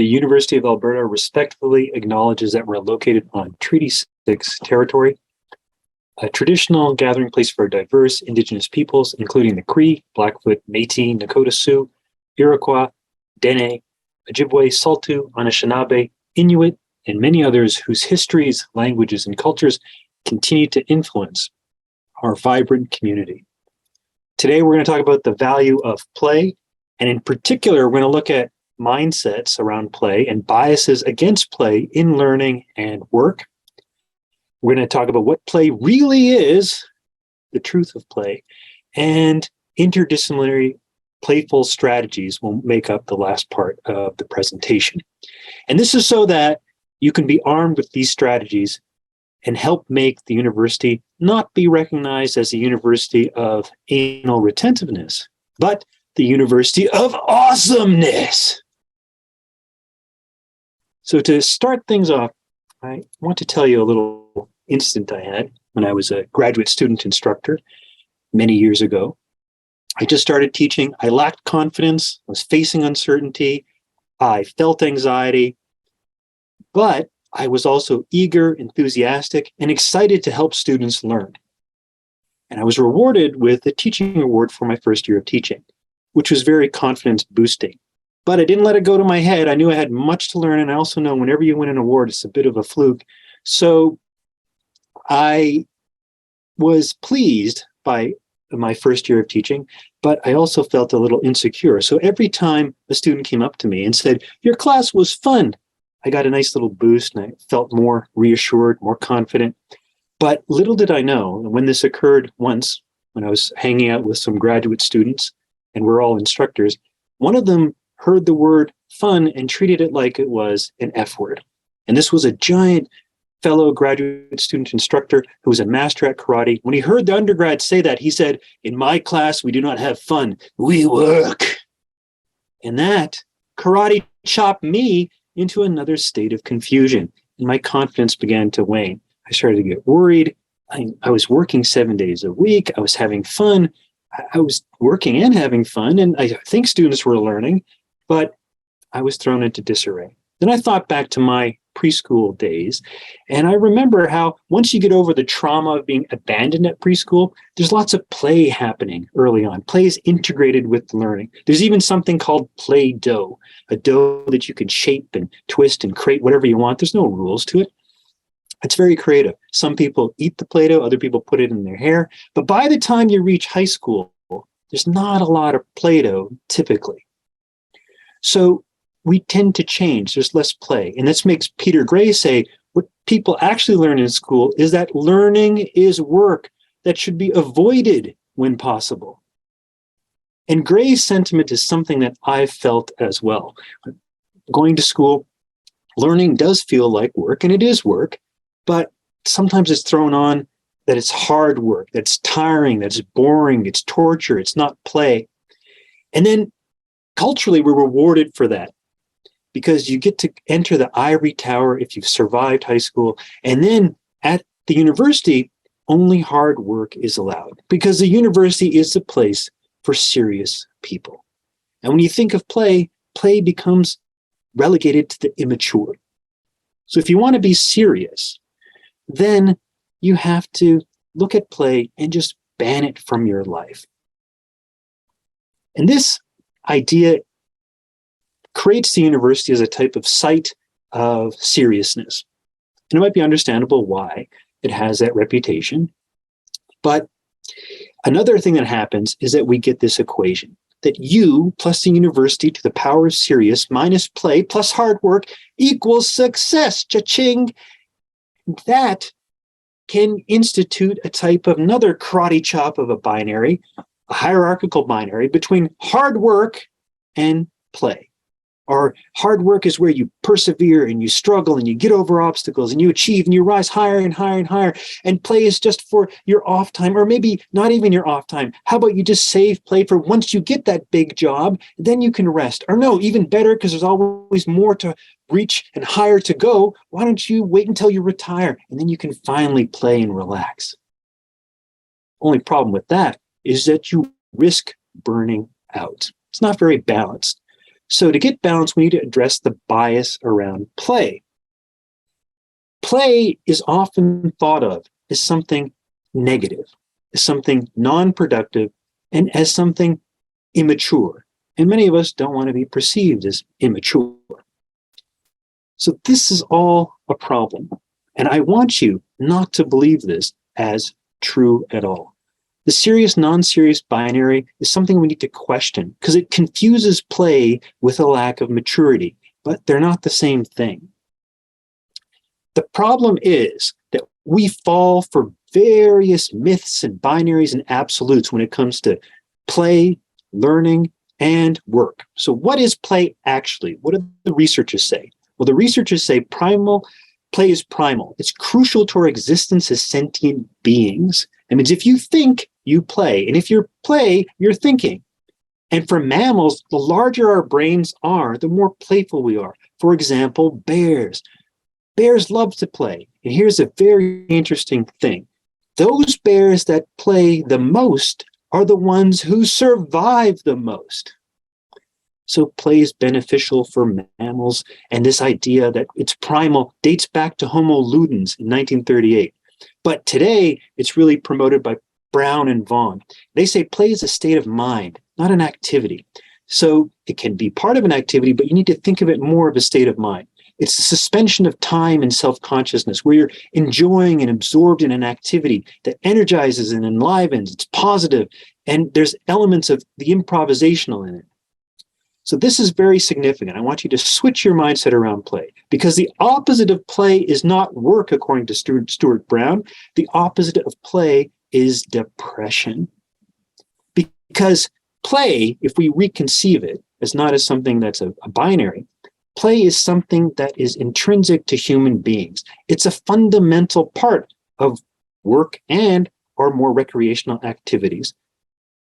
University of Alberta respectfully acknowledges that we're located on Treaty 6 territory, a traditional gathering place for diverse Indigenous peoples, including the Cree, Blackfoot, Métis, Nakota Sioux, Iroquois, Dene, Ojibwe, Saulteaux, Anishinaabe, Inuit, and many others whose histories, languages, and cultures continue to influence our vibrant community. Today, we're going to talk about the value of play, and in particular, we're going to look at mindsets around play and biases against play in learning and work. We're going to talk about what play really is, the truth of play, and interdisciplinary playful strategies will make up the last part of the presentation. And this is so that you can be armed with these strategies and help make the university not be recognized as a university of anal retentiveness, but the university of awesomeness. So to start things off, I want to tell you a little incident I had when I was a graduate student instructor many years ago. I just started teaching. I lacked confidence, I was facing uncertainty, I felt anxiety, but I was also eager, enthusiastic, and excited to help students learn. And I was rewarded with a teaching award for my first year of teaching, which was very confidence boosting. But I didn't let it go to my head. I knew I had much to learn, and I also know whenever you win an award, it's a bit of a fluke. So I was pleased by my first year of teaching, but I also felt a little insecure. So every time a student came up to me and said, "Your class was fun," I got a nice little boost and I felt more reassured, more confident. But little did I know, when this occurred once, when I was hanging out with some graduate students, and we're all instructors, one of them heard the word fun and treated it like it was an F word. And this was a giant fellow graduate student instructor who was a master at karate. When he heard the undergrad say that, he said, "In my class, we do not have fun, we work." And that karate chopped me into another state of confusion, and my confidence began to wane. I started to get worried. I was working 7 days a week. I was having fun. I was working and having fun, and I think students were learning, but I was thrown into disarray. Then I thought back to my preschool days, and I remember how once you get over the trauma of being abandoned at preschool, there's lots of play happening early on. Play is integrated with learning. There's even something called Play-Doh, a dough that you can shape and twist and create whatever you want. There's no rules to it. It's very creative. Some people eat the Play-Doh, other people put it in their hair. But by the time you reach high school, there's not a lot of Play-Doh typically. So we tend to change. There's less play. And this makes Peter Gray say, what people actually learn in school is that learning is work that should be avoided when possible. And Gray's sentiment is something that I've felt as well. Going to school, learning does feel like work, and it is work, but sometimes it's thrown on that it's hard work, that's tiring, that's boring, it's torture, it's not play. And then culturally, we're rewarded for that, because you get to enter the ivory tower if you've survived high school. And then at the university, only hard work is allowed, because the university is the place for serious people. And when you think of play, play becomes relegated to the immature. So if you want to be serious, then you have to look at play and just ban it from your life. And this idea creates the university as a type of site of seriousness. And it might be understandable why it has that reputation. But another thing that happens is that we get this equation, that you plus the university to the power of serious minus play plus hard work equals success. Cha-ching. That can institute a type of another karate chop of a binary, a hierarchical binary between hard work and play. Or hard work is where you persevere and you struggle and you get over obstacles and you achieve and you rise higher and higher and higher. And play is just for your off time, or maybe not even your off time. How about you just save play for once you get that big job, then you can rest. Or no, even better, because there's always more to reach and higher to go. Why don't you wait until you retire and then you can finally play and relax? Only problem with that is that you risk burning out. It's not very balanced. So to get balance, we need to address the bias around play. Play is often thought of as something negative, as something non-productive, and as something immature. And many of us don't want to be perceived as immature. So this is all a problem. And I want you not to believe this as true at all. The serious, non-serious binary is something we need to question because it confuses play with a lack of maturity, but they're not the same thing. The problem is that we fall for various myths and binaries and absolutes when it comes to play, learning, and work. So what is play actually? What do the researchers say? Well, the researchers say play is primal. It's crucial to our existence as sentient beings. That means if you think, you play. And if you play, you're thinking. And for mammals, the larger our brains are, the more playful we are. For example, bears. Bears love to play. And here's a very interesting thing. Those bears that play the most are the ones who survive the most. So play is beneficial for mammals, and this idea that it's primal dates back to Homo ludens in 1938. But today, it's really promoted by Brown and Vaughan. They say play is a state of mind, not an activity. So it can be part of an activity, but you need to think of it more of a state of mind. It's a suspension of time and self-consciousness where you're enjoying and absorbed in an activity that energizes and enlivens, it's positive, and there's elements of the improvisational in it. So this is very significant. I want you to switch your mindset around play because the opposite of play is not work, according to Stuart Brown. The opposite of play is depression. Because play, if we reconceive it as not as something that's a binary, play is something that is intrinsic to human beings. It's a fundamental part of work and or more recreational activities.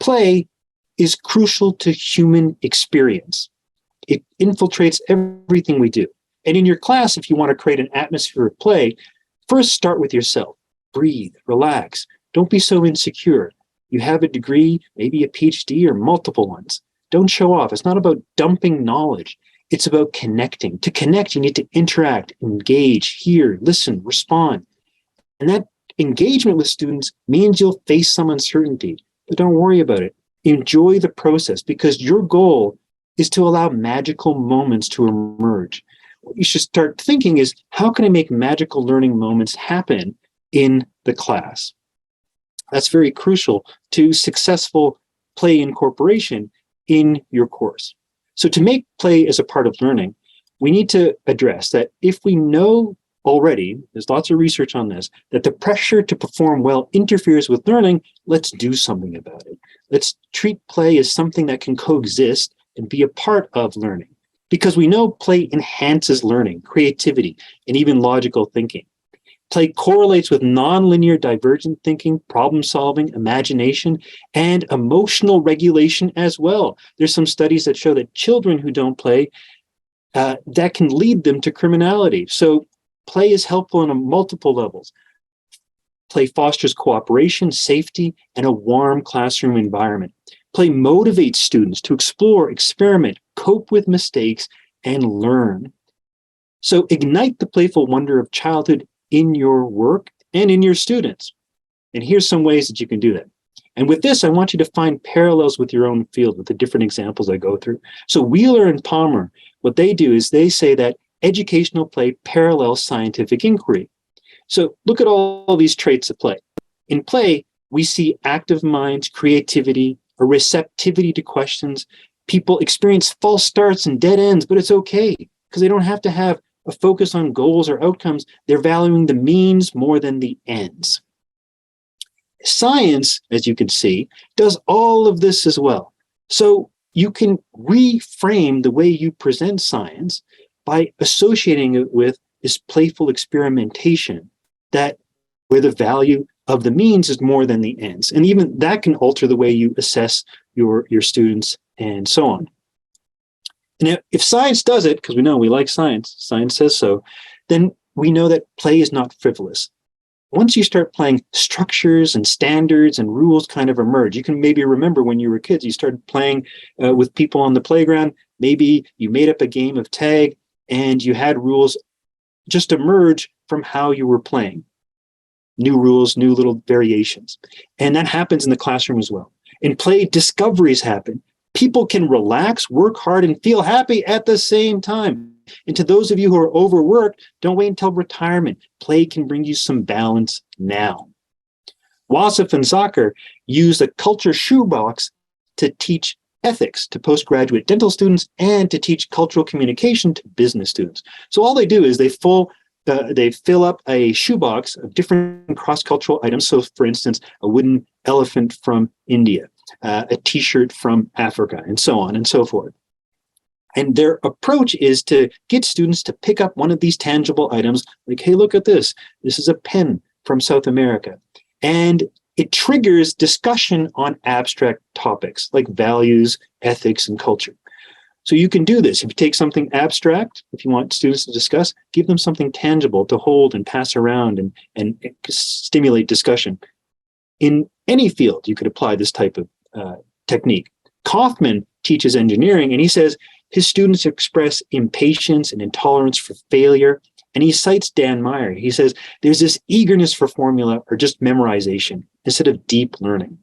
Play is crucial to human experience. It infiltrates everything we do. And in your class, if you want to create an atmosphere of play, first start with yourself. Breathe, relax. Don't be so insecure. You have a degree, maybe a PhD or multiple ones. Don't show off. It's not about dumping knowledge. It's about connecting. To connect, you need to interact, engage, hear, listen, respond. And that engagement with students means you'll face some uncertainty, but don't worry about it. Enjoy the process because your goal is to allow magical moments to emerge. What you should start thinking is, how can I make magical learning moments happen in the class? That's very crucial to successful play incorporation in your course. So to make play as a part of learning, we need to address that if we know already, there's lots of research on this, that the pressure to perform well interferes with learning, let's do something about it. Let's treat play as something that can coexist and be a part of learning. Because we know play enhances learning, creativity, and even logical thinking. Play correlates with nonlinear divergent thinking, problem solving, imagination, and emotional regulation as well. There's some studies that show that children who don't play, that can lead them to criminality. So play is helpful on multiple levels. Play fosters cooperation, safety, and a warm classroom environment. Play motivates students to explore, experiment, cope with mistakes, and learn. So ignite the playful wonder of childhood in your work and in your students. And here's some ways that you can do that. And with this, I want you to find parallels with your own field with the different examples I go through. So Wheeler and Palmer, what they do is they say that educational play parallels scientific inquiry. So look at all these traits of play. In play, we see active minds, creativity, a receptivity to questions. People experience false starts and dead ends, but it's okay because they don't have to have a focus on goals or outcomes. They're valuing the means more than the ends. Science, as you can see, does all of this as well. So you can reframe the way you present science by associating it with this playful experimentation that where the value of the means is more than the ends. And even that can alter the way you assess your students and so on. And if science does it, because we know we like science, science says so, then we know that play is not frivolous. once you start playing, structures and standards and rules kind of emerge. You can maybe remember when you were kids, you started playing with people on the playground. Maybe you made up a game of tag and you had rules just emerge from how you were playing. New rules, new little variations. And that happens in the classroom as well. In play, discoveries happen. People can relax, work hard, and feel happy at the same time. And to those of you who are overworked, don't wait until retirement. Play can bring you some balance now. Wasif and Zakir use a culture shoebox to teach ethics to postgraduate dental students and to teach cultural communication to business students. So all they do is they fill up a shoebox of different cross-cultural items. So for instance, a wooden elephant from India, a t-shirt from Africa, and so on and so forth. And their approach is to get students to pick up one of these tangible items, like, hey, look at this. This is a pen from South America. And it triggers discussion on abstract topics like values, ethics, and culture. So you can do this. If you take something abstract, if you want students to discuss, give them something tangible to hold and pass around and stimulate discussion. In any field, you could apply this type of technique. Kaufman teaches engineering, and he says his students express impatience and intolerance for failure. And he cites Dan Meyer. He says there's this eagerness for formula or just memorization instead of deep learning.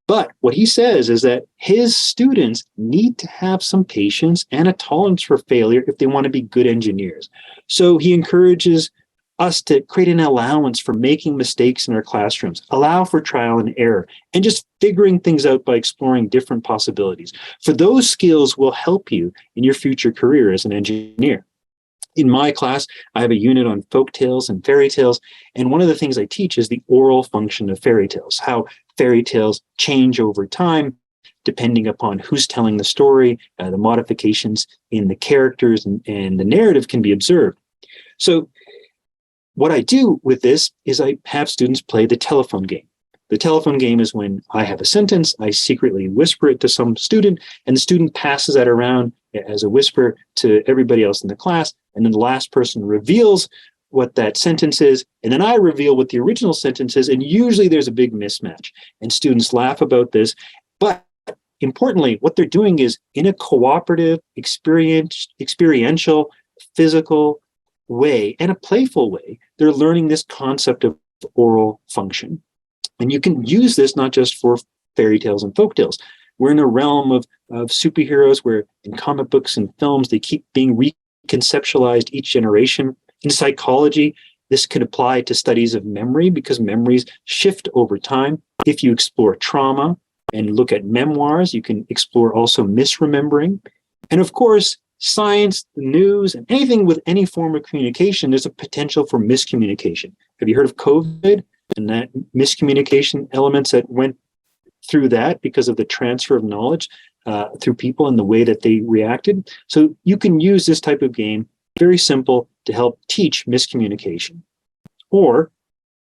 But what he says is that his students need to have some patience and a tolerance for failure if they want to be good engineers. So he encourages us to create an allowance for making mistakes in our classrooms, allow for trial and error, and just figuring things out by exploring different possibilities. For those skills will help you in your future career as an engineer. In my class, I have a unit on folk tales and fairy tales, and one of the things I teach is the oral function of fairy tales, how fairy tales change over time, depending upon who's telling the story, the modifications in the characters and the narrative can be observed. So what I do with this is I have students play the telephone game. The telephone game is when I have a sentence, I secretly whisper it to some student, and the student passes that around as a whisper to everybody else in the class, and then the last person reveals what that sentence is, and then I reveal what the original sentence is, and usually there's a big mismatch, and students laugh about this. But importantly, what they're doing is in a cooperative, experiential, physical way, and a playful way, they're learning this concept of oral function. And you can use this not just for fairy tales and folk tales. We're in a realm of superheroes where in comic books and films, they keep being reconceptualized each generation. In psychology, this could apply to studies of memory because memories shift over time. If you explore trauma and look at memoirs, you can explore also misremembering. And of course, science, the news, and anything with any form of communication, there's a potential for miscommunication. Have you heard of COVID and that miscommunication elements that went through that because of the transfer of knowledge through people and the way that they reacted? So you can use this type of game, very simple, to help teach miscommunication or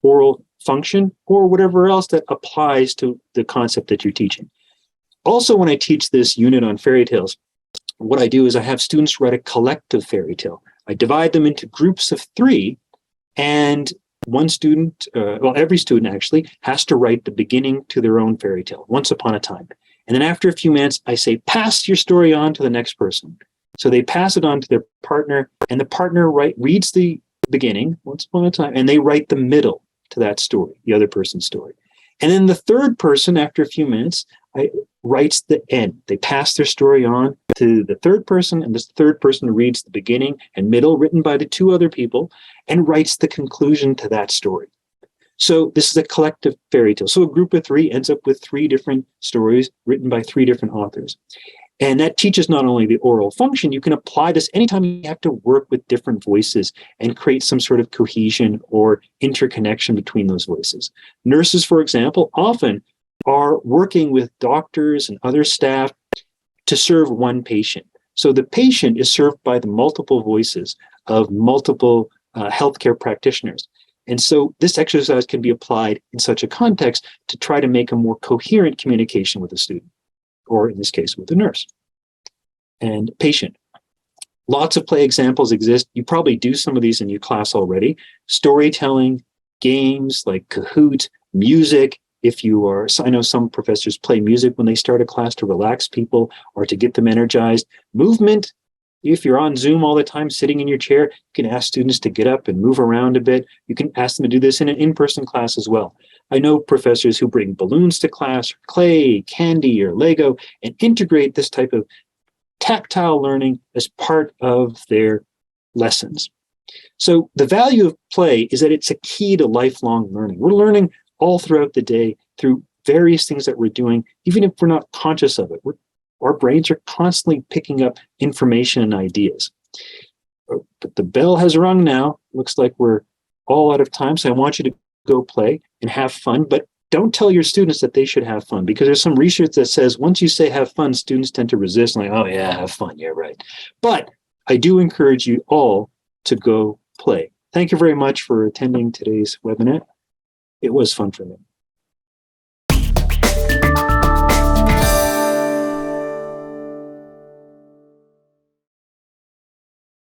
oral function or whatever else that applies to the concept that you're teaching. Also, when I teach this unit on fairy tales, what I do is I have students write a collective fairy tale. I divide them into groups of 3, and one student, every student actually, has to write the beginning to their own fairy tale, once upon a time. And then after a few minutes, I say, pass your story on to the next person. So they pass it on to their partner, and the partner reads the beginning, once upon a time, and they write the middle to that story, the other person's story. And then the third person, after a few minutes, writes the end. They pass their story on to the third person, and this third person reads the beginning and middle written by the 2 other people and writes the conclusion to that story. So this is a collective fairy tale. So a group of 3 ends up with 3 different stories written by 3 different authors. And that teaches not only the oral function, you can apply this anytime you have to work with different voices and create some sort of cohesion or interconnection between those voices. Nurses, for example, often are working with doctors and other staff to serve one patient. So the patient is served by the multiple voices of multiple healthcare practitioners. And so this exercise can be applied in such a context to try to make a more coherent communication with a student, or in this case, with a nurse and patient. Lots of play examples exist. You probably do some of these in your class already. Storytelling, games like Kahoot, music. If you are, I know some professors play music when they start a class to relax people or to get them energized. Movement. If you're on Zoom all the time, sitting in your chair, you can ask students to get up and move around a bit. You can ask them to do this in an in-person class as well. I know professors who bring balloons to class, or clay, candy, or Lego, and integrate this type of tactile learning as part of their lessons. So the value of play is that it's a key to lifelong learning. We're learning all throughout the day through various things that we're doing, even if we're not conscious of it. Our brains are constantly picking up information and ideas. But the bell has rung now. Looks like we're all out of time. So I want you to go play and have fun. But don't tell your students that they should have fun, because there's some research that says once you say have fun, students tend to resist, like, oh yeah, have fun. Yeah, right. But I do encourage you all to go play. Thank you very much for attending today's webinar. It was fun for me.